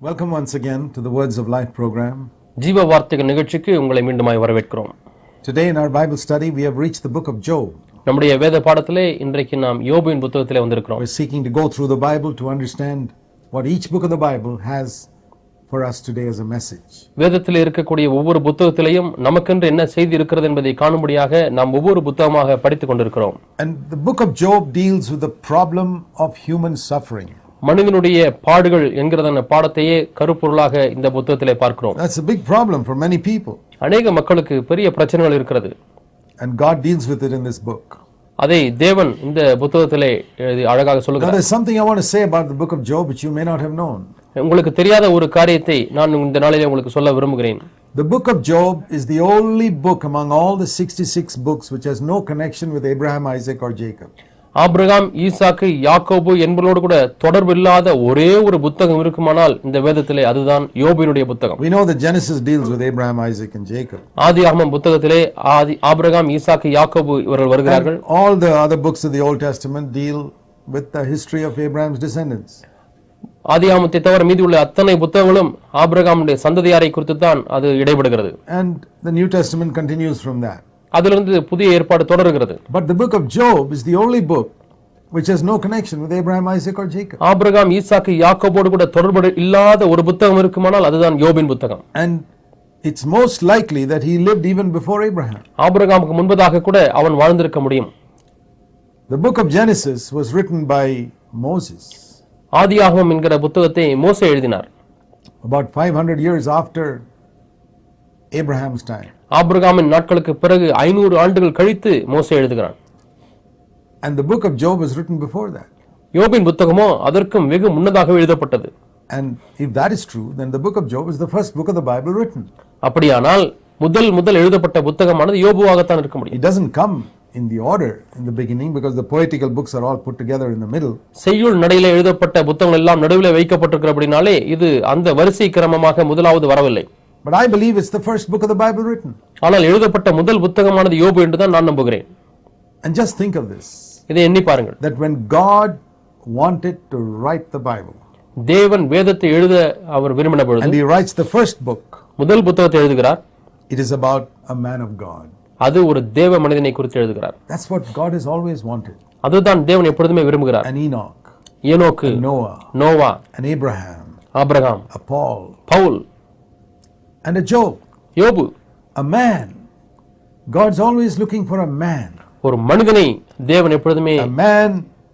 Welcome once again to the Words of Life program. ஜீவ வார்த்தைகள் நிகழ்ச்சிக்கு உங்களை மீண்டுமாய் வரவேற்கிறோம். Today in our Bible study we have reached the book of Job. நம்முடைய வேத பாடத்திலே இன்றைக்கு நாம் யோபுவின் புத்தகத்திலே வந்திருக்கிறோம். We're seeking to go through the Bible to understand what each book of the Bible has for us today as a message. வேதத்திலே இருக்கக்கூடிய ஒவ்வொரு புத்தகத்திலேயும் நமக்கென்று என்ன செய்தி இருக்கிறது என்பதை காணும்படியாக நாம் ஒவ்வொரு புத்தகமாக படித்துக் கொண்டிருக்கிறோம். And the book of Job deals with the problem of human suffering. மனிதனுடைய பாடுகள் என்கிறதான பாடத்தையே கருப்பொருளாக இந்த புத்தகத்திலே பார்க்கிறோம். That's a big problem for many people. அநேக மக்களுக்கு பெரிய பிரச்சனைகள் இருக்கிறது. And God deals with it in this book. அதை தேவன் இந்த புத்தகத்திலே அழகாக சொல்லுகிறார். There is something I want to say about the book of Job which you may not have known. உங்களுக்கு தெரியாத ஒரு காரியத்தை நான் இந்த நாளிலே உங்களுக்கு சொல்ல விரும்புகிறேன். The book of Job is the only book among all the 66 books which has no connection with Abraham, Isaac or Jacob. ஆபிரகாம், ஈசாக்கு, யாக்கோபு என்பவர்களோடு கூட தொடர்பு இல்லாத ஒரே ஒரு புத்தகம் இருக்குமானால் இந்த வேதத்திலே அதுதான் யோபுவினுடைய புத்தகம். We know that Genesis deals with Abraham, Isaac and Jacob. ஆதியாகமம் புத்தகத்திலே ஆபிரகாம், ஈசாக்கு, யாக்கோபு இவர்கள் வருகிறார்கள். All the other books of the Old Testament deal with the history of Abraham's descendants. ஆதியாகமத்தை தவிர மீதி உள்ள அத்தனை புத்தகங்களும் ஆபிரகாமுடைய சந்ததியாரை குறித்து தான் அது இடைபடுகிறது. And the New Testament continues from that. அதிலிருந்து புதிய ஏற்பாடு தொடர்கிறது. But the book of Job is the only book which has no connection with Abraham, Isaac or Jacob. ஆபிரகாம், ஈசாக்கு, யாக்கோபோடு கூட தொடர்பு இல்லாத ஒரு புத்தகம் இருக்குமானால் அதுதான் யோபின் புத்தகம். And it's most likely that he lived even before Abraham. ஆபிரகாமுக்கு முன்பதாக கூட அவன் வாழ்ந்திருக்க முடியும். The book of Genesis was written by Moses. ஆதியாகமம் என்கிற புத்தகத்தை மோசே எழுதினார். About 500 years after Abraham's time. ஆபிரகாமின் நாட்களுக்கு பிறகு 500 ஆண்டுகள் கழித்து மோசே எழுதுகிறான். And the book of Job was written before that. யோபின் புத்தகமோ அதற்கும் வெகு முன்னதாக எழுதப்பட்டது. And if that is true, then the book of Job is the first book of the Bible written. அப்படியானால் முதல் எழுதப்பட்ட புத்தகமானது யோபுவாகத்தான் இருக்க முடியும். It doesn't come in the order in the beginning because the poetical books are all put together in the middle. செய்யுள் நடையிலே எழுதப்பட்ட புத்தகங்கள் எல்லாம் நடுவிலே வைக்கப்பட்டிருக்கிறபடினாலே இது அந்த வரிசை கிரமமாக முதலாவது வரவில்லை. But I believe it's the first book of the Bible written. ஆனால் எழுதப்பட்ட முதல் புத்தகமானது யோபு என்று தான் நான் நம்புகிறேன். And just think of this. இதை எண்ணி பாருங்கள். That when God wanted to write the Bible, தேவன் வேதத்தை எழுத அவர் விரும்பின பொழுது, and he writes the first book, முதல் புத்தகத்தை எழுதுகிறார். It is about a man of God. அது ஒரு தேவ மனிதனை குறித்து எழுதுகிறார். That's what God has always wanted. அதுதான் தேவன் எப்பொழுதுமே விரும்புகிறார். An Enoch, ஏனோக்கு, Noah, Noah, an Abraham, Abraham, a Paul, Pavul, and a Job. யோபு. A man. God's always looking for a man. ஒரு மனிதனை தேவன் எப்பொழுதுமே A man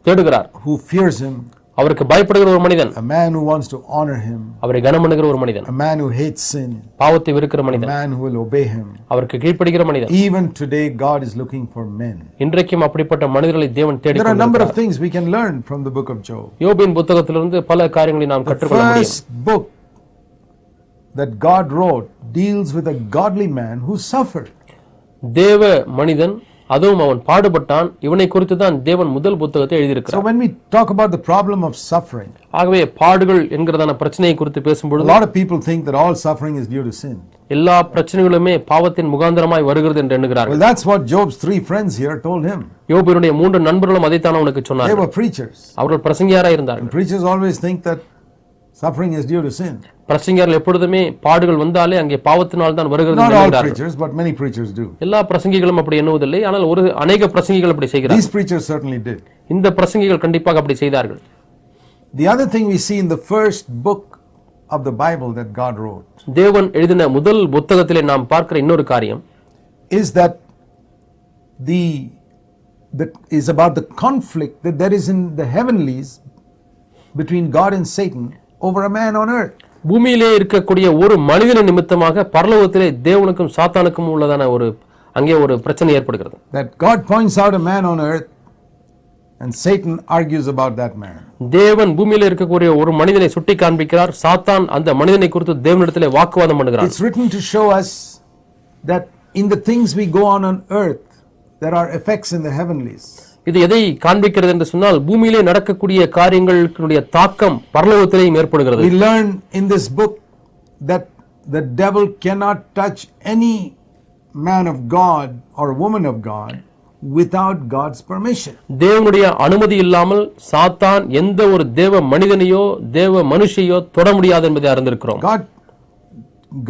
தேடுகிறார். who fears him. அவருக்கு பயப்படுகிற ஒரு மனிதன். A man who wants to honor him. அவரை கனம் பண்ணுகிற ஒரு மனிதன். A man who hates sin. பாவத்தை வெறுக்கிற A மனிதன். man who will obey him. அவருக்கு கீழ்ப்படிகிற மனிதன். Even today God is looking for men. இன்றைக்கும் அப்படிப்பட்ட மனிதர்களை தேவன் தேடி There are a number of கொண்டிருக்கிறார். things we can learn from the book of Job. யோபின் புத்தகத்திலிருந்து பல காரியங்களை நாம் The கற்றுக்கொள்ள முடியும். first book that God wrote deals with a godly man who suffered. தேவ மனிதன், அதுவும் அவன் பாடுபட்டான். இவனை குறித்து தான் தேவன் முதல் புத்தகத்தை So எழுதியிருக்கிறார். when we talk about the problem of suffering, ஆகவே பாடுகள் என்கிறதான பிரச்சனையை குறித்து a பேசும்பொழுது lot of people think that all suffering is due to sin. எல்லா பிரச்சனைகளுமே பாவத்தின் முகாந்திரமாய் வருகிறது என்று எண்ணுகிறார்கள். Well, that's what Job's three friends here told him. யோபினுடைய 3 நண்பர்களும் அதைத்தான் அவனுக்கு They சொன்னார்கள். were preachers. அவர்கள் பிரசங்கியாராய் And இருந்தார்கள். preachers always think that suffering is due to sin. பிரசங்கியார்கள் எப்பொழுதுமே பாடுகள் வந்தாலே அங்கே பாவத்தினால் தான் வருகிறது Not என்று all எண்ணுகிறார்கள். preachers, but many preachers do. எல்லா பிரசங்கிகளும் அப்படி எண்ணுவதில்லை. ஆனால் அநேக பிரசங்கிகள் அப்படி செய்கிறார்கள். These preachers certainly did. இந்த பிரசங்கிகள் கண்டிப்பாக அப்படி செய்தார்கள். The other thing we see in the first book of the Bible that God wrote தேவன் எழுதின முதல் புத்தகத்திலே நாம் பார்க்கிற இன்னொரு காரியம் is that is about the conflict that there is in the heavenlies between God and Satan over a man on earth. பூமியிலே இருக்கக்கூடிய ஒரு மனிதன நிமித்தமாக பரலோகத்திலே தேவனுக்கும் சாத்தானுக்கும் உள்ளதான அங்கே ஒரு பிரச்சனை ஏற்படுகிறது. That God points out a man on earth and Satan argues about that man. தேவன் பூமியிலே இருக்கக்கூடிய ஒரு மனிதனை சுட்டி காண்பிக்கிறார். சாத்தான் அந்த மனிதனை குறித்து தேவனிடத்திலே வாக்குவாதம் பண்ணுகிறார். It's written to show us that in the things we go on earth there are effects in the heavenlies. இது எதை காண்பிக்கிறது என்று சொன்னால் பூமியிலே நடக்கக்கூடிய காரியங்களுடைய தாக்கம் பரலோகத்திலேயும் ஏற்படுகிறது. We learn in this book that the devil cannot touch any man of God or woman of God without God's permission. தேவனுடைய அனுமதி இல்லாமல் சாத்தான் எந்த ஒரு தேவ மனிதனையோ தேவ மனுஷையோ தொட முடியாது என்பதை அறிந்திருக்கிறோம்.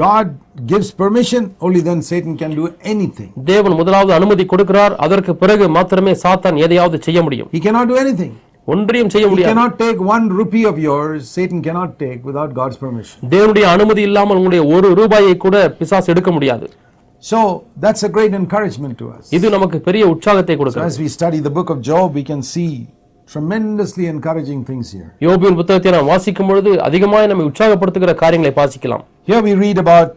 God gives permission, only then Satan can do anything. தேவன் முதலாவது அனுமதி கொடுக்கிறார், அதற்கு பிறகு மாத்திரமே சாத்தான் எதையாவது செய்ய முடியும். He cannot do anything. ஒன்றையும் செய்ய He முடியாது. cannot take 1 rupee of yours, Satan cannot take without God's permission. தேவனுடைய அனுமதி இல்லாமல் உங்களுடைய ஒரு ரூபாயை கூட பிசாசு எடுக்க முடியாது. So that's a great encouragement to us. இது நமக்கு பெரிய உற்சாகத்தை So கொடுக்கிறது. as we study the book of Job, we can see tremendously encouraging things here. யோபின் புத்தகத்தை நாம் வாசிக்கும் பொழுது அதிகமாக நம்மை உற்சாகப்படுத்துகிற காரியங்களை வாசிக்கலாம். Here we read about,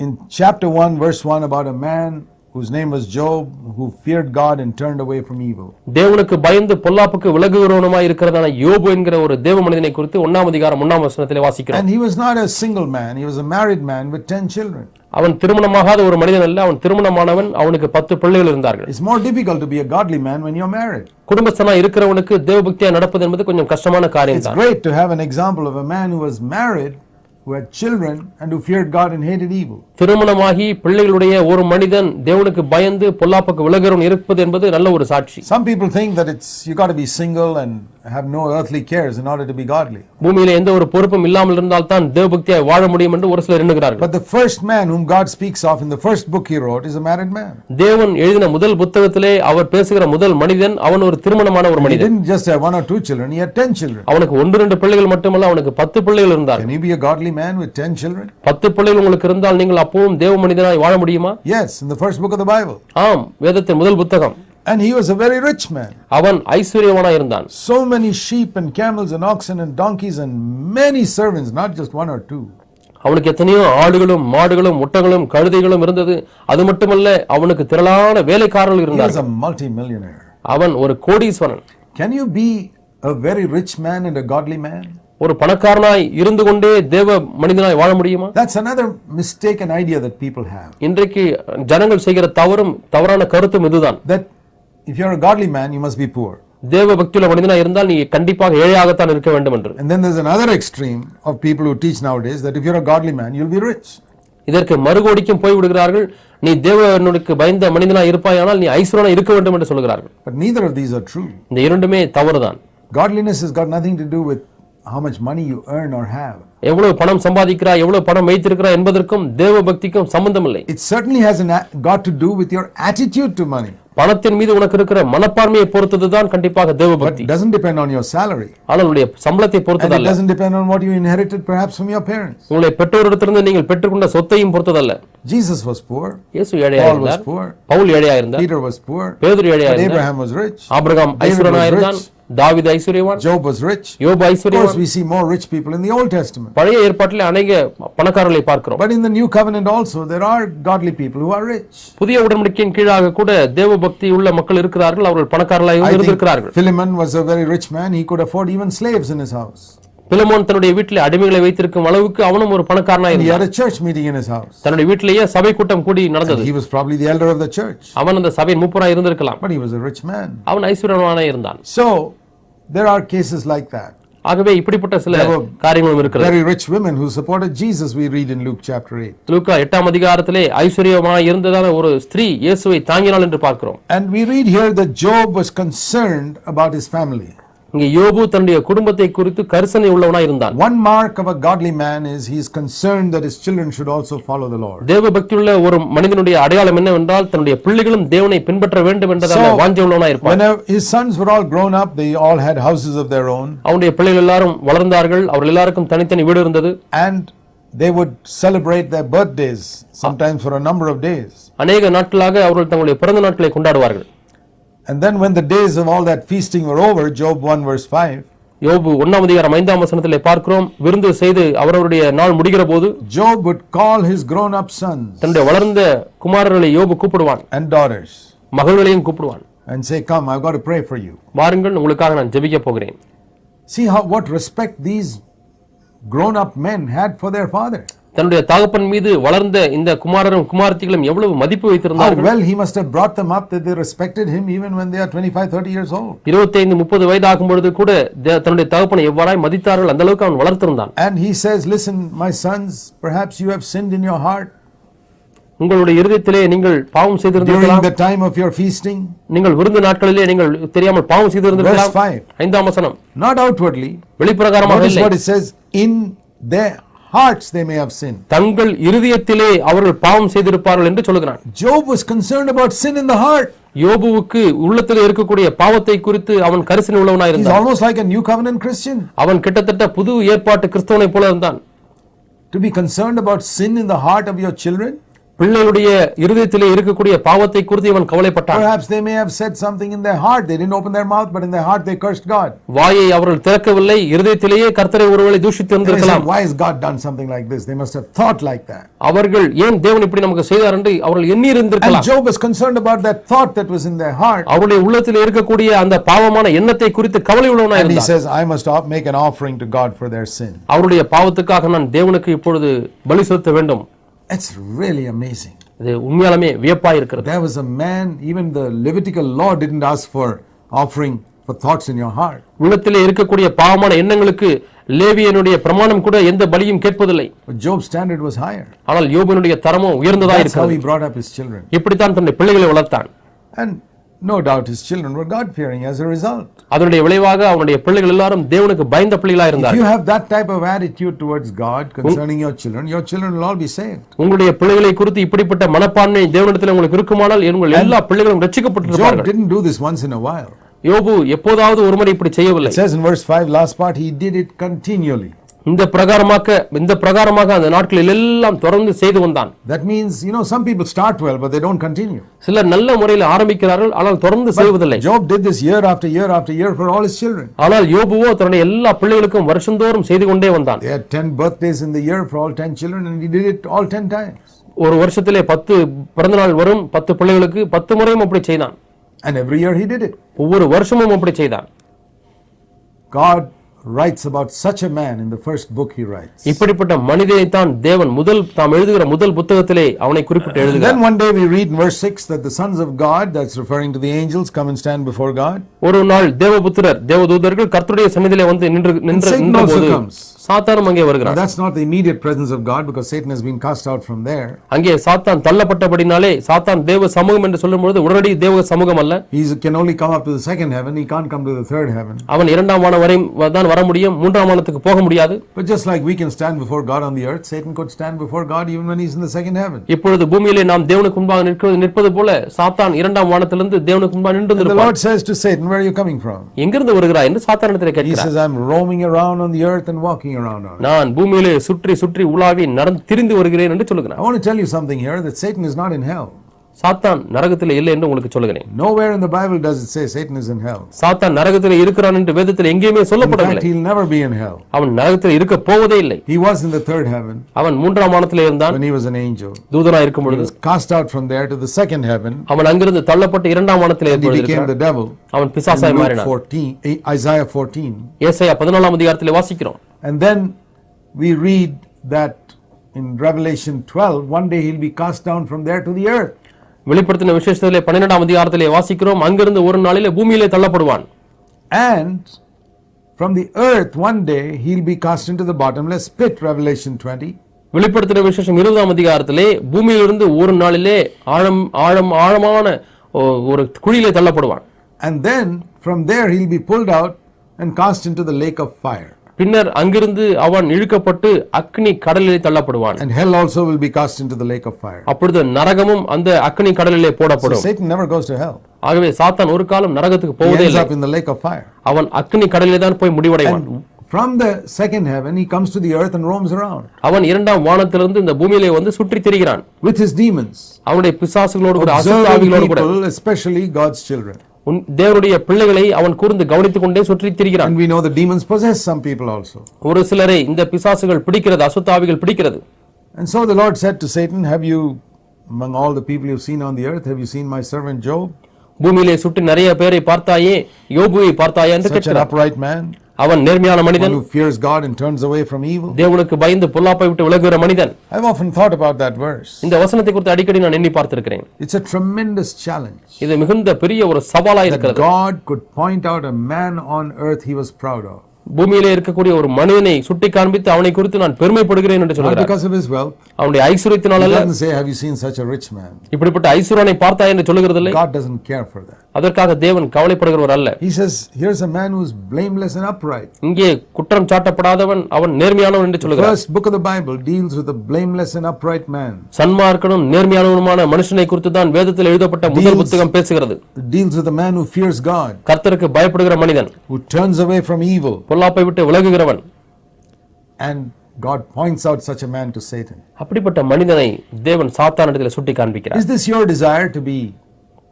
in chapter 1 verse 1, about a man whose name was Job, who feared God and turned away from evil. தேவனுக்கு பயந்து பொல்லாப்புக்கு விலகுகிறவனுமாய் இருக்கிறதான யோபு என்கிற ஒரு தேவ மனிதனை குறித்து 1ஆம் அதிகாரம் 1ஆம் வசனத்திலே வாசிக்கிறோம். And he was not a single man, he was a married man with 10 children. அவன் திருமணமாகாத ஒரு மனிதன் அல்ல, அவன் திருமணமானவன், அவனுக்கு 10 பிள்ளைகள் இருந்தார்கள். It's more difficult to be a godly man when you're married. குடும்பஸ்தனா இருக்கிறவனுக்கு தேவபக்தியா நடப்பது என்பது கொஞ்சம் கஷ்டமான காரியம் It's தான். great to have an example of a man who was married, who had children and who feared God and hated evil. திருமணமாகி பிள்ளைகளுடைய ஒரு மனிதன் தேவனுக்கு பயந்து பொல்லாப்புக்கு விலகுகிறவன் இருப்பது என்பது நல்ல ஒரு சாட்சி. Some people think that you got to be single and have no earthly cares in order to be godly. பூமியிலே எந்த ஒரு பொறுப்பும் இல்லாமல் இருந்தால் தான் தேவபக்தியாய் வாழ முடியும் என்று ஒரு சிலர் எண்ணுகிறார்கள். But the first man whom God speaks of in the first book he wrote is a married man. தேவன் எழுதின முதல் புத்தகத்திலே அவர் பேசுகிற முதல் மனிதன் அவன் ஒரு திருமணமான ஒரு He மனிதன். didn't just have 1 or 2 children, he had 10 children. அவனுக்கு 1-2 பிள்ளைகள் மட்டுமல்ல, அவனுக்கு 10 பிள்ளைகள் இருந்தார்கள். Can you be a godly man with 10 children? 10 பிள்ளைகள் உங்களுக்கு இருந்தால் நீங்கள் அப்பவும் தேவ மனிதனாய் வாழ முடியுமா? Yes, in the first book of the Bible. ஆம், வேதத்தின் முதல் புத்தகம். And he was a very rich man. அவன் ஐஸ்வரியவானாய் இருந்தான். So many sheep and camels and oxen and donkeys and many servants, not just 1 or 2. அவனுக்கு எத்தனையோ ஆடுகளும் மாடுகளும் ஒட்டகளும் கழுதைகளும் இருந்தது. அது மட்டுமல்ல, அவனுக்கு திரளான வேலைக்காரர்கள் He was இருந்தார்கள். a multi-millionaire. அவன் ஒரு கோடீஸ்வரன். Can you be a very rich man and a godly man? ஒரு பணக்காரனாய் இருந்து கொண்டே தேவ மனிதனாய் வாழ முடியுமா? That's another mistaken idea that people have. இன்றைக்கு ஜனங்கள் செய்கிற தவறான கருத்தும் இதுதான். That if you're a godly man, you must be poor. தேவ பக்தியுள்ள மனிதனாய் இருந்தால் நீ கண்டிப்பாக ஏழையாகத்தான் இருக்க வேண்டும் என்று. And then there's another extreme of people who teach nowadays that if you're a godly man, you'll be rich. இதற்கு மறுகோடிக்கும் போய் விடுகிறார்கள். நீ தேவனுக்கு பயந்த மனிதனாய் இருப்பாயானால் நீ ஐஸ்வரனாய் இருக்க வேண்டும் என்று சொல்கிறார்கள். But neither of these are true. இந்த இரண்டுமே தவறுதான். Godliness has got nothing to do with how much money you earn or have. எவ்வளவு பணம் சம்பாதிக்கிறாய், எவ்வளவு பணம் வைத்திருக்கிறாய் என்பதற்கும் தேவ பக்திக்கும் சம்பந்தம் இல்லை. It certainly has got to do with your attitude to money. பணத்தின் மீது உனக்கு இருக்கிற மனப்பான்மையை பொறுத்ததுதான் கண்டிப்பாக தேவ But பக்தி. it doesn't depend on your salary. ஆனால் உங்களுடைய சம்பளத்தை And it பொறுத்ததல்ல. doesn't depend on what you inherited perhaps from your parents. உங்களுடைய பெற்றோரிடத்திலிருந்து நீங்கள் பெற்றுக்கொண்ட சொத்தையும் பொறுத்ததல்ல. Jesus was poor. இயேசு ஏழையா Paul was இருந்தார். poor. பவுல் ஏழையா இருந்தார். Peter was poor. பேதுரு ஏழையா But இருந்தார். Abraham was rich. Abraham David ஐஸ்வரனாய் was இருந்தான். rich. தாவீது ஐஸ்வரியவான். Job was rich. யோபு Of course, ஐஸ்வரியவான். we see more rich people in the Old Testament. பழைய ஏற்பாட்டிலே அநேக பணக்காரர்களை பார்க்கிறோம். But in the New Covenant also, there are godly people who are rich. புதிய உடன்படிக்கையின் கீழாக கூட தேவ பக்தி உள்ள மக்கள் இருக்கிறார்கள். அவர்கள் பணக்காரர்களாக I think இருந்திருக்கிறார்கள். Philemon was a very rich man. He could afford even slaves in his house. Philemon தன்னுடைய வீட்டிலே அடிமைகளை வைத்திருக்கும் அளவுக்கு அவனும் ஒரு பணக்காரனாய் And he இருந்தான். had a church meeting in his house. தன்னுடைய வீட்டிலேயே சபை கூட்டம் கூடி And நடந்தது. he was probably the elder of the church. அவன் அந்த சபையின் மூப்பராய் இருந்திருக்கலாம். But he was a rich man. அவன் ஐஸ்வர்யவானாய் இருந்தான். So, there are cases like that. ஆகவே இப்படிப்பட்ட சில There were காரியங்களும் இருக்கிறது. Very rich women who supported Jesus, we read in Luke chapter 8. லூக்கா 8ஆம் அதிகாரத்திலே ஐஸ்வர்யமாய் இருந்ததான ஒரு ஸ்திரீ இயேசுவை தாங்கினாள் என்று பார்க்கிறோம். And we read here that Job was concerned about his family. இங்கே யோபு தன்னுடைய குடும்பத்தை குறித்து கரிசனை உள்ளவனாய் இருந்தான். One mark of a godly man is he is concerned that his children should also follow the Lord. தேவ பக்தியுள்ள ஒரு மனிதனுடைய அடையாளம் என்னவென்றால் தன்னுடைய பிள்ளைகளும் தேவனை பின்பற்ற வேண்டும் என்றதான வாஞ்சை உள்ளவனாய் இருப்பான். When his sons were all grown up, they all had houses of their own. அவனுடைய பிள்ளைகள் எல்லாரும் வளர்ந்தார்கள். அவர்கள் எல்லாருக்கும் தனித்தனி வீடு இருந்தது. And they would celebrate their birthdays sometimes for a number of days. அநேக நாட்களாக அவர்கள் தங்களுடைய பிறந்த நாட்களை கொண்டாடுவார்கள். And then when the days of all that feasting were over, Job 1 verse 5, யோபு 1ஆம் அதிகாரம் 5ஆம் வசனத்திலே பார்க்கிறோம், விருந்து செய்து அவரவருடைய நாள் முடிகிற போது Job would call his grown up sons தன்னுடைய வளர்ந்த குமாரர்களை யோபு கூப்பிடுவான். and daughters மகள்களையும் கூப்பிடுவான். and say, come, I've got to pray for you. வாருங்கள், உங்களுக்காக நான் ஜெபிக்க போகிறேன். See what respect these grown up men had for their father. தன்னுடைய தகப்பன் மீது வளர்ந்த இந்த குமாரரும் குமாரத்திகளும் எவ்வளவு மதிப்பு How வைத்திருந்தார்கள். well he must have brought them up that they respected him even when they are 25-30 years old. 25-30 வயதாகும் பொழுது கூட தன்னுடைய தகப்பனை எவ்வாறாய் மதித்தார்கள் அந்த அளவுக்கு அவன் வளர்த்திருந்தான். And he says, listen, my sons, perhaps you have sinned in your heart. உங்களுடைய இருதயத்திலே நீங்கள் பாவம் during செய்திருந்திருக்கலாம். the time of your feasting. நீங்கள் விருந்து நாட்களிலே நீங்கள் தெரியாமல் பாவம் Verse செய்திருந்திருக்கலாம். 5. 5ஆம் வசனம். Not outwardly. வெளிப்பிரகாரமாக Notice இல்லை. what it says. In their hearts they may have sinned. தங்கள் இருதயத்திலே அவர்கள் பாவம் செய்திருப்பார்கள் என்று சொல்கிறான். Job was concerned about sin in the heart. யோபுவுக்கு உள்ளத்திலே இருக்கக்கூடிய பாவத்தை குறித்து அவன் கரிசனை உள்ளவனாய் He's இருந்தான். almost like a new covenant Christian. அவன் கிட்டத்தட்ட புது ஏற்பாட்டு கிறிஸ்தவனைப் போல இருந்தான். To be concerned about sin in the heart of your children. பிள்ளைகளுடைய இருதயத்திலே இருக்கக்கூடிய பாவத்தை குறித்து இவன் கவலைப்பட்டான். Perhaps they may have said something in their heart. They didn't open their mouth, but in their heart they cursed God. வாயை அவர்கள் திறக்கவில்லை, இருதயத்திலேயே கர்த்தரை ஒருவேளை தூஷித்து இருந்திருக்கலாம். Why has God done something like this? They must have thought like that. அவர்கள் ஏன் தேவன் இப்படி நமக்கு செய்தார் என்று அவர்கள் எண்ணி And இருந்திருக்கலாம். Job was concerned about that thought that was in their heart. அவருடைய உள்ளத்திலே இருக்கக்கூடிய அந்த பாவமான எண்ணத்தை குறித்து கவலை உள்ளவனாய் And he இருந்தான். says, I must make an offering to God for their sin. அவருடைய பாவத்துக்காக நான் தேவனுக்கு இப்பொழுது பலி செலுத்த வேண்டும். It's really amazing. இது உண்மையாலுமே வியப்பாய் இருக்கிறது. There was a man, even the Levitical law didn't ask for offering for thoughts in your heart. உள்ளத்திலே இருக்கக்கூடிய பாவமான எண்ணங்களுக்கு லேவியனுடைய பிரமாணம் கூட எந்த பலியும் கேட்பதில்லை. But Job's standard was higher. ஆனால் யோபுனுடைய தரமும் உயர்ந்ததா That's how he இருக்கிறது. brought up his children. இப்படித்தான் தன்னுடைய பிள்ளைகளை வளர்த்தான். And no doubt his children were God-fearing as a result. அதனுடைய விளைவாக அவனுடைய பிள்ளைகள் எல்லாரும் தேவனுக்கு பயந்த பிள்ளைகளா If இருந்தார்கள். you have that type of attitude towards God concerning your children will all be saved. உங்களுடைய பிள்ளைகளை குறித்து இப்படிப்பட்ட மனப்பான்மை தேவனிடத்தில் உங்களுக்கு இருக்குமானால் உங்கள் எல்லா பிள்ளைகளும் Job ரட்சிக்கப்பட்டிருப்பார்கள். didn't do this once in a while. யோபு எப்போதாவது ஒருமுறை இப்படி செய்யவில்லை. It says in verse 5, last part, he did it continually. இந்த பிரகாரமாக அந்த நாட்களில் எல்லாம் தொடர்ந்து செய்து வந்தான். That means, some people start well, but they don't continue. சிலர் நல்ல முறையில் ஆரம்பிக்கிறார்கள், ஆனால் தொடர்ந்து செய்வதில்லை. Job did this year after year after year for all his children. ஆனால் யோபுவோ தன்னுடைய எல்லா பிள்ளைகளுக்கும் வருஷந்தோறும் செய்து கொண்டே வந்தான். They had 10 birthdays in the year for all 10 children, and he did it all 10 times. ஒரு வருஷத்திலே 10 பிறந்தநாள் வரும், 10 பிள்ளைகளுக்கு 10 முறையும் அப்படி செய்தான். And every year he did it. ஒவ்வொரு வருஷமும் அப்படி செய்தான். God writes about such a man in the first book he writes. இப்படிப்பட்ட மனிதனை தான் தேவன் தாம் எழுதுகிற முதல் புத்தகத்திலே அவனை குறிப்பிட்டு எழுதுகிறார். Then one day we read in verse 6 that the sons of God, that's referring to the angels, come and stand before God. ஒரு நாள் தேவதூதர்கள் கர்த்தருடைய சந்நிதியிலே வந்து நின்றபோது சாத்தானும் அங்கே வருகிறான். That's not the immediate presence of God, because Satan has been cast out from there. அங்கே சாத்தான் தள்ளப்பட்டபடினாலே சாத்தான் தேவ சமூகம் என்று சொல்லும்போது உடனடி தேவ சமூகம் அல்ல. He can only come up to the second heaven. He can't come to the third heaven. அவன் இரண்டாம் வானம் வரை தான் வர முடியும், மூன்றாம் வானத்துக்கு போக முடியாது. But just like we can stand before God on the earth, Satan could stand before God even when he's in the second heaven. இப்பொழுது பூமியிலே நாம் தேவனுக்கு முன்பாக நிற்பது போல சாத்தான் இரண்டாம் வானத்திலிருந்து தேவனுக்கு முன்பாக நின்று The Lord says to Satan, where are you coming from? எங்கிருந்து வருகிறாய் என்று சாத்தானிடத்திலே He கேட்கிறார். says, I'm roaming around on the earth and walking around on it. நான் பூமியிலே சுற்றி உலாவி திரிந்து வருகிறேன் என்று சொல்லுகிறான். I want to tell you something here, that Satan is not in hell. சாத்தான் நரகத்திலே இல்லை என்று உங்களுக்கு சொல்லுகிறேன். Nowhere in the Bible does it say Satan is in hell. சாத்தான் நரகத்திலே இருக்கிறான் என்று வேதத்தில் எங்கேயுமே சொல்லப்படவில்லை. In fact, he'll never be in hell. அவன் நரகத்திலே இருக்க போவதே இல்லை. He was in the third heaven. அவன் மூன்றாம் வானத்திலே இருந்தான் when he was an angel. தூதனாய் இருக்கும் பொழுது. He was cast out from there to the second heaven. அவன் அங்கிருந்து தள்ளப்பட்டு இரண்டாம் வானத்திலே he became the devil. அவன் பிசாசாய் மாறினான். Isaiah 14. ஏசாயா 14ஆம் அதிகாரத்திலே வாசிக்கிறோம். And then we read that in Revelation 12, one day he'll be cast down from there to the earth. வெளிப்படுத்தின விசேஷத்திலே 12ஆம் அதிகாரத்திலே வாசிக்கிறோம், அங்கிருந்து ஒரு நாளிலே பூமியிலே தள்ளப்படுவான். And from the earth one day he'll be cast into the bottomless pit. Revelation 20. வெளிப்படுத்தின விசேஷம் 20ஆம் அதிகாரத்திலே பூமியிலிருந்து ஒரு நாளிலே ஆழமான ஒரு குழியிலே தள்ளப்படுவான். And then from there he'll be pulled out and cast into the lake of fire. பின்னர் அங்கிருந்து அவன் இழுக்கப்பட்டு அக்னி கடலிலே தள்ளப்படுவான். And hell also will be cast into the lake of fire. அப்பொழுது நரகமும் அந்த அக்னி கடலிலே போடப்படும். So Satan never goes to hell. ஆகவே சாத்தான் ஒரு காலம் நரகத்துக்கு போவதே இல்லை. He ends up in the lake of fire. அவன் அக்னி கடலிலே தான் போய் முடிவடைவான். From the second heaven he comes to the earth and roams around. அவன் இரண்டாம் வானத்திலிருந்து இந்த பூமியிலே வந்து சுற்றி திரிகிறான். With his demons. அவனுடைய பிசாசுகளோடு கூட அசுத்தாவிகளோடு கூட. Especially God's children. தேவனுடைய பிள்ளைகளை அவன் கூர்ந்து கவனித்துக் கொண்டே சுற்றி திரிகிறான். And we know the demons possess some people also. ஒரு சிலரை இந்த பிசாசுகள் பிடிக்கிறது, அசுத்தாவிகள் பிடிக்கிறது. And so the Lord said to Satan, have you, among all the people you've seen on the earth, have you seen my servant Job? பூமியிலே சுற்றி நிறைய பேரை பார்த்தாயே, யோபுவை பார்த்தாயே என்று கேட்கிறார். Such an upright man. அவன் நேர்மையான மனிதன், who fears God and turns away from evil. தேவனுக்கு பயந்து பொல்லாப்பை விட்டு விலகுகிற மனிதன். I've often thought about that verse. இந்த வசனத்தை குறித்து அடிக்கடி நான் எண்ணி பார்த்திருக்கிறேன். It's a tremendous challenge. இது மிகுந்த பெரிய ஒரு சவாலாய் இருக்கிறது. God could point out a man on earth he was proud of. பூமியிலே இருக்கக்கூடிய ஒரு மனிதனை சுட்டி காண்பித்து அவனை குறித்து நான் பெருமைப்படுகிறேன் என்று Not சொல்கிறார். because of his wealth. அவனுடைய ஐஸ்வரியத்தினால் He அல்ல, doesn't say, have you seen such a rich man? இப்படிப்பட்ட ஐஸ்வரனை பார்த்தாய் என்று சொல்லுகிறதில்லை. God doesn't care for that. அதற்காக தேவன் கவலைப்படுகிறவர் அல்ல. He says, here's a man who's blameless and upright. இங்கே குற்றம் சாட்டப்படாதவன், அவன் நேர்மையானவன் என்று The சொல்லுகிறார். first book of the Bible deals with a blameless and upright man. சன்மார்க்கனும் நேர்மையானவனுமான மனுஷனை குறித்து தான் வேதத்தில் எழுதப்பட்ட முதல் புத்தகம் பேசுகிறது. It deals with a man who fears God, கர்த்தருக்கு பயப்படுகிற மனிதன், who turns away from evil. பொல்லாப்பை விட்டு விலகுகிறவன். And God points out such a man to Satan. அப்படிப்பட்ட மனிதனை தேவன் சாத்தானிடத்தில் சுட்டி காண்பிக்கிறார். Is this your desire to be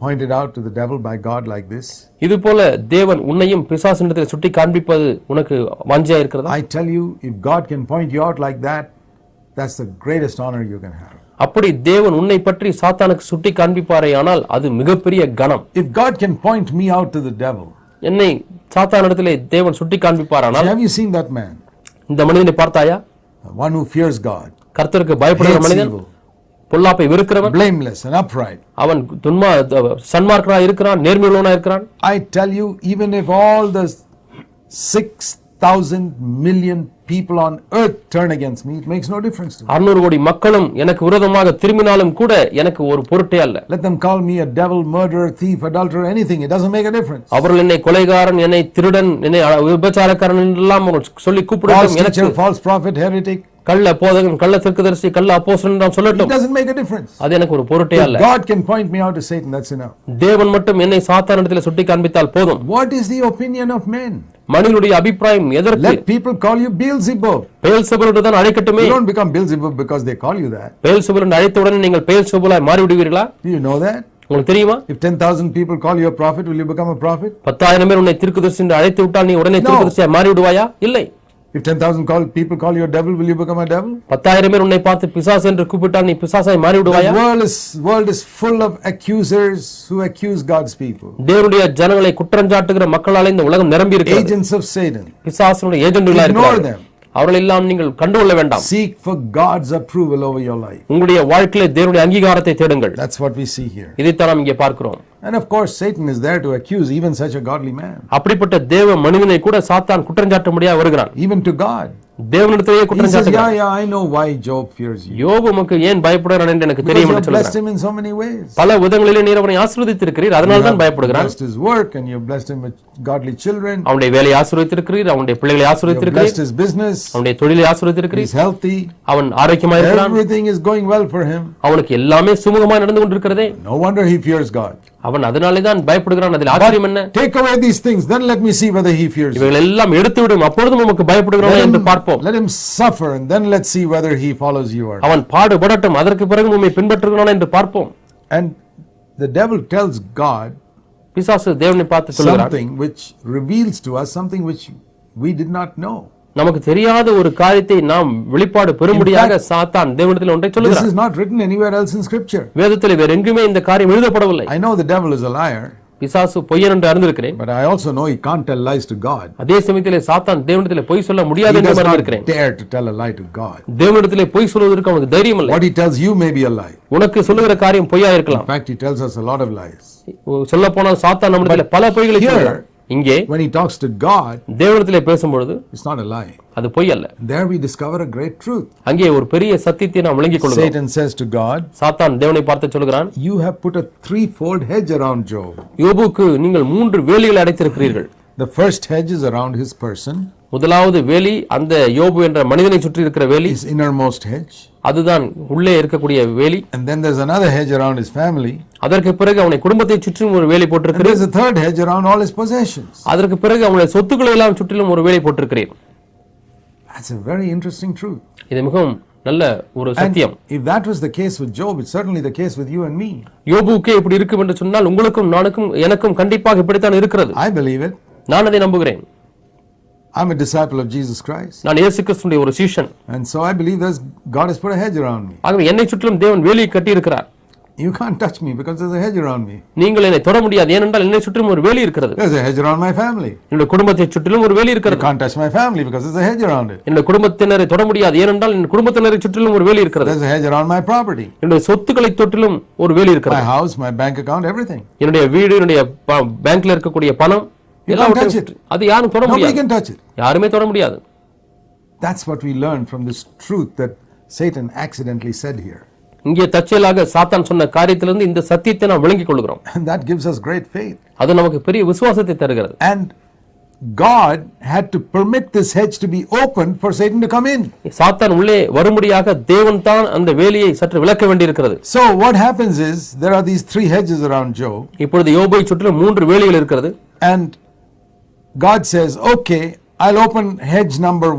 pointed out to the devil by God like this? இது போல தேவன் உன்னையும் பிசாசினிடத்தில் சுட்டி காண்பிப்பது உனக்கு வாஞ்சையா இருக்கிறதா? I tell you, if God can point you out like that, that's the greatest honor you can have. அப்படி தேவன் உன்னை பற்றி சாத்தானுக்கு சுட்டி காண்பிப்பாரேயானால் அது மிகப்பெரிய கனம். If God can point me out to the devil, என்னை சாத்தானிடத்திலே தேவன் சுட்டி காண்பிப்பாரானால், have you seen that man? இந்த மனிதனை பார்த்தாயா? One who fears God, கர்த்தருக்கு பயப்படுகிற hates மனிதன், evil, பொல்லாப்பை வெறுக்கிறவன், blameless and upright. அவன் சன்மார்க்கனாய் இருக்கிறான், நேர்மையுள்ளவனாய் இருக்கிறான். I tell you, even if all the 6,000 million people on earth turn against me, it makes no difference to me. 600 கோடி மக்களும் எனக்கு விரோதமாக திரும்பினாலும் கூட எனக்கு ஒரு பொருட்டே அல்ல. Let them call me a devil, murderer, thief, adulterer, anything. It doesn't make a difference. அவர்கள் என்னை கொலைகாரன், என்னை திருடன், என்னை விபச்சாரக்காரன் என்றெல்லாம் சொல்லி False கூப்பிடட்டும். எனக்கு teacher, false prophet, heretic. கள்ள போதகன், கள்ள தீர்க்கதரிசி, கள்ள அப்போஸ்தலன் It சொல்லட்டும். doesn't make a difference. அது எனக்கு ஒரு பொருட்டே If அல்ல. God can point me out to Satan, that's enough. தேவன் மட்டும் என்னை சாத்தானிடத்தில் சுட்டி காண்பித்தால் போதும். What is the opinion of men? மனிதனுடைய அபிப்பிராயம் எதற்கு? Let people call you Beelzebub. Beelzebul என்று தான் அழைக்கட்டுமே. You don't become Beelzebub because they call you that. Beelzebul என்று அழைத்த உடனே நீங்கள் பெயல்செபூலாய் மாறி விடுவீர்களா? Do you know that? உங்களுக்கு தெரியுமா? If 10,000 people call you a prophet, will you become a prophet? 10,000 பேர் உன்னை தீர்க்கதரிசி என்று அழைத்து விட்டால் நீ உடனே தீர்க்கதரிசியாய் மாறி விடுவாயா? இல்லை. If 10,000 people call you a devil, will you become a devil? 10,000 பேர் உன்னை பார்த்து பிசாசு என்று கூப்பிட்டால் நீ பிசாசாய் மாறி விடுவாயா? The world is full of accusers who accuse God's people. தேவனுடைய ஜனங்களை குற்றஞ்சாட்டுகிற மக்களால் இந்த உலகம் நிரம்பி இருக்கிறது. Agents of Satan. பிசாசுடைய ஏஜென்ட்களா Ignore இருக்கிறார்கள். them. அவர்கள் எல்லாம் நீங்கள் கண்டுகொள்ள வேண்டாம். Seek for God's approval over your life. உங்களுடைய வாழ்க்கையிலே தேவனுடைய அங்கீகாரத்தை தேடுங்கள். That's what we see here. இதைத்தான் நாம் இங்கே பார்க்கிறோம். And of course Satan is there to accuse even such a godly man. அப்படிப்பட்ட தேவ மனிதனை கூட சாத்தான் குற்றஞ்சாட்ட முடியாது வருகிறான். Even to God. தேவனிடத்திலேயே He says, குற்றஞ்சாட்டுகிறான். yeah, I know why Job fears you. யோபு உமக்கு ஏன் பயப்படுகிறான் என்று எனக்கு Because தெரியும் you என்று have blessed சொல்கிறான். him in so many ways. பல விதங்களிலே நீர் அவனை ஆசீர்வதித்திருக்கிறீர், அதனால You தான் have பயப்படுகிறான். blessed his work and you have blessed him with godly children. அவனுடைய வேலையை ஆசீர்வதித்திருக்கிறீர், அவனுடைய பிள்ளைகளை You have ஆசீர்வதித்திருக்கிறீர், blessed his business. அவனுடைய தொழிலை ஆசீர்வதித்திருக்கிறீர். He's healthy. அவன் ஆரோக்கியமாக இருக்கிறான். Everything is going well for him. அவனுக்கு எல்லாமே சுமூகமாக நடந்து கொண்டிருக்கிறதே. No wonder he fears God. அவன் அதனாலே தான் பயப்படுகிறான். அதில் ஆச்சரியம் என்ன? Take away these things, then let me see whether he fears you. இவைகள் எல்லாம் எடுத்து விடும், அப்பொழுதும் நமக்கு பயப்படுகிறான் என்று பார்ப்போம். Let him suffer and then let's see whether he follows you or not. அவன் பாடுபடட்டும், அதற்கு பிறகு உம்மை பின்பற்றுகிறான் என்று பார்ப்போம். And the devil tells God பிசாசு தேவனை பார்த்து சொல்கிறான், something which reveals to us something which we did not know. நமக்கு தெரியாத ஒரு காரியத்தை நாம் வெளிப்பாடு பெறும்படியாக சாத்தான் தேவனிடத்தில் ஒன்றை This சொல்கிறான். is not written anywhere else in scripture. வேதத்தில் வேற எங்குமே இந்த காரியம் எழுதப்படவில்லை. I know the devil is a liar, பிசாசு பொய்யன் என்று அறிந்திருக்கிறேன். but I also know he can't tell lies to God. அதே சமயத்திலே சாத்தான் தேவனிடத்திலே பொய் சொல்ல முடியாது He என்று does not அறிந்திருக்கிறேன். dare to tell a lie to God. தேவனிடத்திலே பொய் சொல்வதற்கு அவனுக்கு தைரியம் இல்லை. What he tells you may be a lie. உனக்கு சொல்லுகிற காரியம் பொய்யா In இருக்கலாம். fact, he tells us a lot of lies. சொல்ல போனால் சாத்தான் நம்மிடத்திலே பல பொய்களை சொல்கிறான். இங்கே When he talks to God, தேவனிடத்திலே பேசும்பொழுது it's not a lie. அது பொய் அல்ல. There we discover a great truth. அங்கே ஒரு பெரிய சத்தியத்தை நாம் விளங்கிக் கொள்கிறோம். Satan says to God, சாத்தான் தேவனை பார்த்து சொல்கிறான், you have put a threefold hedge around Job. யோபுக்கு நீங்கள் 3 வேலிகளை அடைத்திருக்கிறீர்கள். The first hedge is around his person. முதலாவது வேலி அந்த யோபு என்ற மனிதனை சுற்றி இருக்கிற வேலி, His innermost hedge. அதுதான் உள்ளே இருக்கக்கூடிய வேலி. And then there's another hedge around his family. அதற்கு பிறகு அவனை குடும்பத்தை சுற்றிலும் ஒரு வேலி And போட்டிருக்கிறேன். there's a third hedge around all his possessions. அதற்கு பிறகு அவனுடைய சொத்துக்களை எல்லாம் சுற்றிலும் ஒரு வேலி போட்டிருக்கிறேன். That's a very interesting truth. இது மிகவும் நல்ல ஒரு And சத்தியம். if that was the case with Job, it's certainly the case with you and me. யோபுக்கே இப்படி இருக்கும் என்று சொன்னால் உங்களுக்கும் நானுக்கும் எனக்கும் கண்டிப்பாக இப்படித்தான் இருக்கிறது. I believe it. நான் அதை நம்புகிறேன். I'm a disciple of Jesus Christ. நான் இயேசு கிறிஸ்துவின் ஒரு சீஷன். And so I believe God has put a hedge around me. ஆகவே என்னை சுற்றிலும் தேவன் வேலியை கட்டி இருக்கிறார். You can't touch me because there's a hedge around me. நீங்கள் என்னை தொட முடியாது, ஏனென்றால் என்னை சுற்றிலும் ஒரு வேலி இருக்கிறது. There's a hedge around my family. என்னுடைய குடும்பத்தை சுற்றிலும் ஒரு வேலி You இருக்கிறது. can't touch my family because there's a hedge around it. என்னுடைய குடும்பத்தினரை தொட முடியாது, ஏனென்றால் என் குடும்பத்தினரை சுற்றிலும் ஒரு வேலி இருக்கிறது. There's a hedge around my property. என்னுடைய சொத்துக்களை தொற்றிலும் ஒரு வேலி My இருக்கிறது. house, my bank account, everything. என்னுடைய வீடு, என்னுடைய பேங்க்ல இருக்கக்கூடிய பணம், You can't touch it. அது யாரும் தொட Nobody முடியாது. can touch it. யாருமே தொட முடியாது. That's what we learn from this truth that Satan accidentally said here. இங்கே தற்செயலாக சாத்தான் சொன்ன காரியத்திலிருந்து இந்த சத்தியத்தை நாம் விளங்கிக் கொள்கிறோம். And that gives us great faith. அது நமக்கு பெரிய விசுவாசத்தை தருகிறது. And God had to permit this hedge to be opened for Satan to come in. சாத்தான் உள்ளே வரும்படியாக தேவன் தான் அந்த வேலியை சற்று விலக்க வேண்டியிருக்கிறது. So what happens is there are these 3 hedges around Job. இப்பொழுது யோபை சுற்றிலும் 3 வேலிகள் இருக்கிறது. And God says, "Okay, I'll open hedge number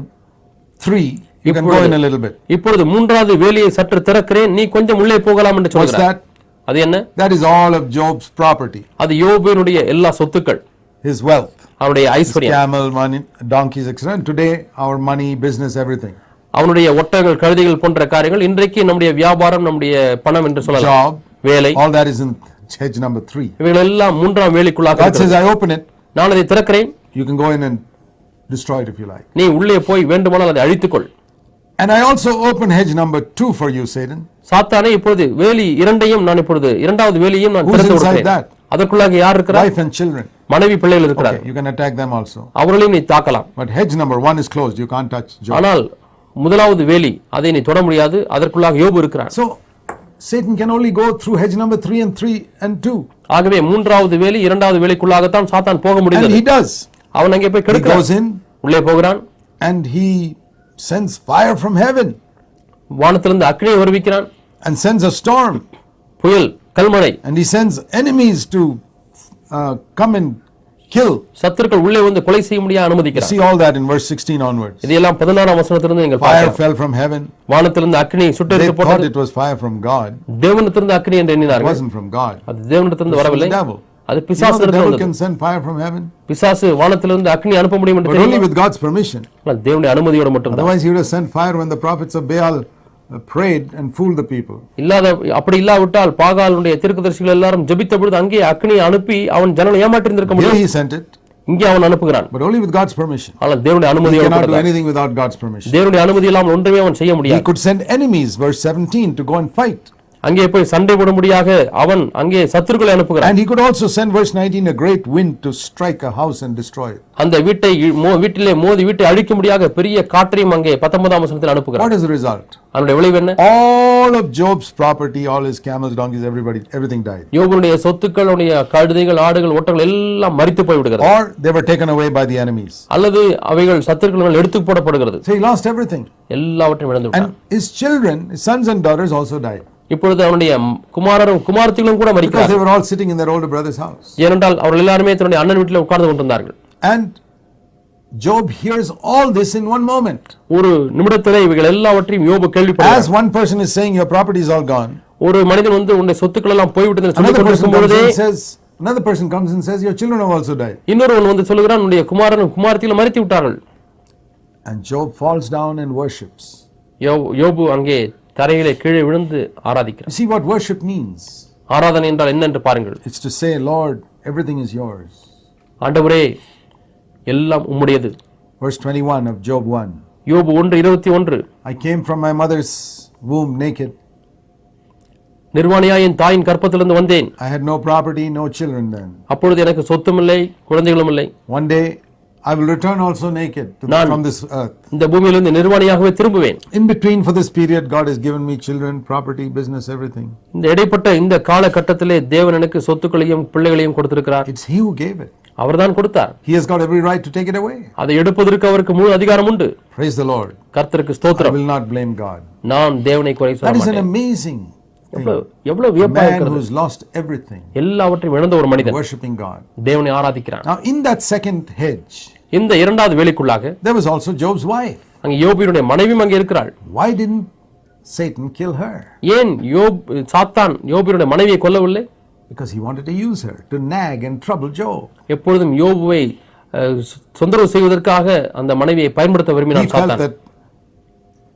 3. You can go in a little bit." இப்பொழுது 3வது வேலியை சற்று திறக்கிறேன், நீ கொஞ்சம் உள்ளே போகலாம் என்று What's சொல்கிறார். that? அது என்ன? That is all of Job's property. அது யோபுவினுடைய எல்லா சொத்துக்கள், His wealth. அவனுடைய ஐஸ்வர்யம், Camel, money, donkeys, etc. And today our money, business, everything. அவனுடைய ஒட்டகங்கள், கழுதைகள் போன்ற காரியங்கள் இன்றைக்கு நம்முடைய வியாபாரம், நம்முடைய பணம் என்று சொல்லலாம். Job, வேலை, all that is in hedge number 3. இவைகள் எல்லாம் 3ஆம் வேலிக்குள்ளாக God இருக்கிறது. says, "I open it. நான் அதை திறக்கிறேன், You can go in and destroy it if you like." நீ உள்ளே போய் வேண்டுமானால் அதை அழித்துக்கொள். And I also open hedge number 2 for you, Satan. சாத்தானே, இப்பொழுது வேலி 2ஐயும் நான் இப்பொழுது 2வது வேலியையும் நான் Who's திறந்து inside விடுகிறேன். that? அதற்குள்ளாக யார் இருக்கிறார்? Wife and children. மனைவி, பிள்ளைகள் இருக்கிறார். Okay, you can attack them also. அவர்களையும் நீ தாக்கலாம். But hedge number 1 is closed. You can't touch Job. ஆனால் முதலாவது வேலி, அதை நீ தொட முடியாது, அதற்குள்ளாக யோபு இருக்கிறார். So Satan can only go through hedge number 3 and 2. ஆகவே 3வது வேலி 2வது வேலிக்குள்ளாகத்தான் சாத்தான் போக And முடிந்தது. he does. அவன் அங்கே போய் He கெடுக்கிறான். goes in உள்ளே போகிறான். and he sends fire from heaven வானத்திலிருந்து அக்கினியை வருவிக்கிறான். and sends a storm. புயல், கல்மழை. And he sends enemies to come and kill. சத்துருக்கள் உள்ளே வந்து கொலை செய்ய முடியாது You அனுமதிக்கிறான். see all that in verse 16 onwards. இதெல்லாம் 16ஆம் வசனத்திலிருந்து நீங்கள் Fire பார்க்கலாம். fell from heaven. வானத்திலிருந்து அக்கினி They சுட்டெரித்து thought போட்டது. it was fire from God. தேவனிடத்திலிருந்து அக்கினி என்று It எண்ணினார்கள். wasn't from God. அது தேவனிடத்திலிருந்து It was from வரவில்லை. the devil. அது You know the பிசாசிலிருந்து devil வந்தது. can send fire from heaven, பிசாசு வானத்திலிருந்து அக்கினி அனுப்ப முடியும் என்று but only தெரியுமா? with God's permission. ஆனால் தேவனுடைய அனுமதியோடு மட்டும்தான். Otherwise, he would have sent fire when the prophets of Baal prayed and fooled the people. அப்படி இல்லாவிட்டால் பாகாலுடைய தீர்க்கதரிசிகள் எல்லாரும் ஜெபித்த பொழுது அங்கே அக்கினியை அனுப்பி அவன் ஜனங்களை ஏமாற்றியிருந்திருக்க Here முடியும். he sent it, இங்கே அவன் அனுப்புகிறான். but only with God's permission. ஆனால் தேவனுடைய He அனுமதியோடு cannot do மட்டும்தான். anything without God's permission. தேவனுடைய அனுமதி இல்லாமல் ஒன்றுமே அவன் செய்ய He முடியாது. could send enemies, verse 17, to go and fight. அங்கே போய் சண்டை போடும்படியாக அவன் அங்கே சத்துருக்களை அனுப்புகிறான். And he could also send, verse 19, a great wind to strike a house and destroy it. அந்த வீட்டிலே மோதி வீட்டை அழிக்கும்படியாக பெரிய காற்றையும் அங்கே 19ஆம் வசனத்தில் அனுப்புகிறான். What is the result? அதனுடைய விளைவு என்ன? All of Job's property, all his camels, donkeys, everything died. யோபுடைய சொத்துக்களுடைய கழுதைகள், ஆடுகள், ஒட்டங்கள் எல்லாம் மரித்து போய் விடுகிறது. Or they were taken away by the enemies. அல்லது அவைகள் சத்துருக்கள் எடுத்து போடப்படுகிறது. So he lost everything. எல்லாவற்றையும் இழந்து விட்டான். And his children, his sons and daughters also died. இப்பொழுது அவனுடைய குமாரரும் குமாரத்திகளும் கூட Because மரிக்கிறார்கள். they were all sitting in their older brother's house. ஏனென்றால் அவர்கள் எல்லாருமே தன்னுடைய அண்ணன் வீட்டில் உட்கார்ந்து கொண்டிருந்தார்கள். And Job hears all this in one moment. ஒரு நிமிடத்திலே இவைகள் எல்லாவற்றையும் யோபு கேள்விப்படுகிறார். As one person is saying, your property is all gone. ஒரு மனிதன் வந்து உன்னுடைய சொத்துக்கள் எல்லாம் போய்விட்டது என்று சொல்லிக் Another person கொண்டிருக்கும் comes பொழுதே and says, another person comes and says, your children have also died. இன்னொருவன் வந்து சொல்லுகிறான், உன்னுடைய குமாரனும் குமாரத்திகளும் மரித்து விட்டார்கள். And Job falls down and worships. யோபு அங்கே தரையிலே கீழே விழுந்து ஆராதிக்கிறார். You see what worship means? ஆராதனை என்றால் என்ன என்று பாருங்கள். It's to say, Lord, everything is yours. ஆண்டவரே, எல்லாம் உம்முடையது. Verse 21 of Job 1. யோபு 1:21. I came from my mother's womb naked. நிர்வாணியாய் என் தாயின் கர்ப்பத்திலிருந்து வந்தேன். I had no property, no children then. அப்பொழுது எனக்கு சொத்தும் இல்லை, குழந்தைகளும் இல்லை. One day I will return also naked from this earth. இந்த பூமியிலிருந்து நிர்வாணியாகவே திரும்புவேன். In between for this period, God has given me children, property, business, everything. இந்த இடைப்பட்ட இந்த காலகட்டத்திலே தேவன் எனக்கு சொத்துக்களையும் பிள்ளைகளையும் கொடுத்திருக்கிறார். It's He who gave it. அவர்தான் கொடுத்தார். He has got every right to take it away. அதை எடுப்பதற்கு அவருக்கு முழு அதிகாரம் உண்டு. Praise the Lord. கர்த்தருக்கு I ஸ்தோத்திரம். will not blame God. நான் தேவனை குறை சொல்ல That is an மாட்டேன். amazing thing. எவ்வளவு A வியப்பா man who இருக்கிறது. has lost everything, எல்லாவற்றையும் இழந்த ஒரு மனிதன் worshiping God. தேவனை ஆராதிக்கிறான். Now in that second hedge, இந்த இரண்டாவது வேலிக்குள்ளாக there was also Job's wife. அங்கே யோபுவினுடைய மனைவியும் அங்கே இருக்கிறாள். Why didn't Satan kill her? ஏன் சாத்தான் யோபுவினுடைய மனைவியை கொல்லவில்லை? Because he wanted to use her to nag and trouble Job. எப்பொழுதும் யோபுவை தொந்தரவு செய்வதற்காக அந்த மனைவியை பயன்படுத்த He விரும்பினான் felt சாத்தான். that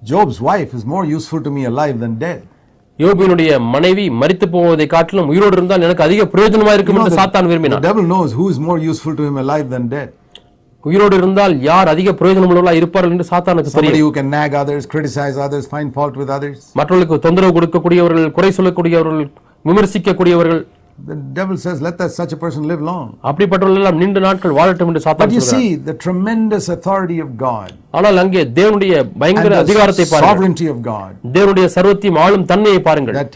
Job's wife is more useful to me alive than dead. யோபுவினுடைய மனைவி மரித்து போவதை காட்டிலும் உயிரோடு இருந்தால் எனக்கு அதிக பிரயோஜனமா இருக்கும் என்று சாத்தான் The விரும்பினான். devil knows who is more useful to him alive than dead. உயிரோடு இருந்தால் யார் அதிக பிரயோஜனம் உள்ளவர்களாக இருப்பார்கள் என்று சாத்தானுக்கு Somebody தெரியும். who can nag others, criticize others, find fault with others. மற்றவர்களுக்கு தொந்தரவு கொடுக்கக்கூடியவர்கள், குறை சொல்லக்கூடியவர்கள், விமர்சிக்கக்கூடியவர்கள். The devil says, let that such a person live long. அப்படிப்பட்டவர்கள் எல்லாம் நீண்ட நாட்கள் வாழட்டும் என்று But சாத்தான் you சொல்கிறான். see the tremendous authority of God ஆனால் அங்கே தேவனுடைய and பயங்கர the அதிகாரத்தை பாருங்கள். sovereignty of God, தேவனுடைய சர்வத்தையும் ஆளும் தன்மையை பாருங்கள். that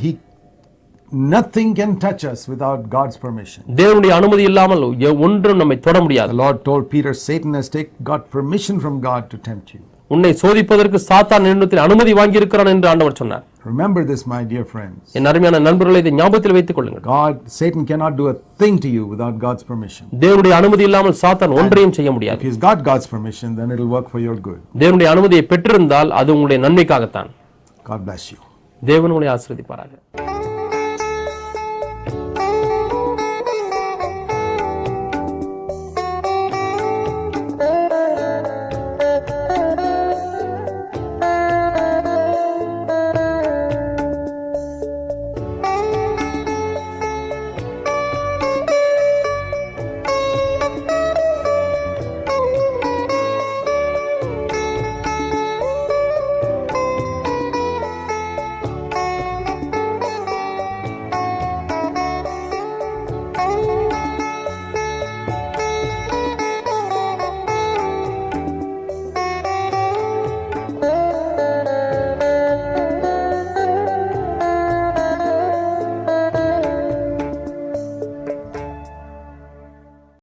nothing can touch us without God's permission. தேவனுடைய அனுமதி இல்லாமல் ஒன்றும் நம்மை தொட முடியாது. The Lord told Peter, Satan has got permission from God to tempt you. உன்னை சோதிப்பதற்கு சாத்தான் என்னிடத்தில் அனுமதி வாங்கி இருக்கிறான் என்று ஆண்டவர் சொன்னார். Remember this, my dear friends. என் அருமையான நண்பர்களை இதை ஞாபகத்தில் வைத்துக் கொள்ளுங்கள். Satan cannot do a thing to you without God's permission. தேவனுடைய அனுமதி இல்லாமல் சாத்தான் ஒன்றையும் செய்ய முடியாது. If he's got God's permission, then it will work for your good. தேவனுடைய அனுமதியை பெற்றிருந்தால் அது உங்களுடைய நன்மைக்காகத்தான். God bless you. தேவன் உங்களை ஆசீர்வதிப்பாராக.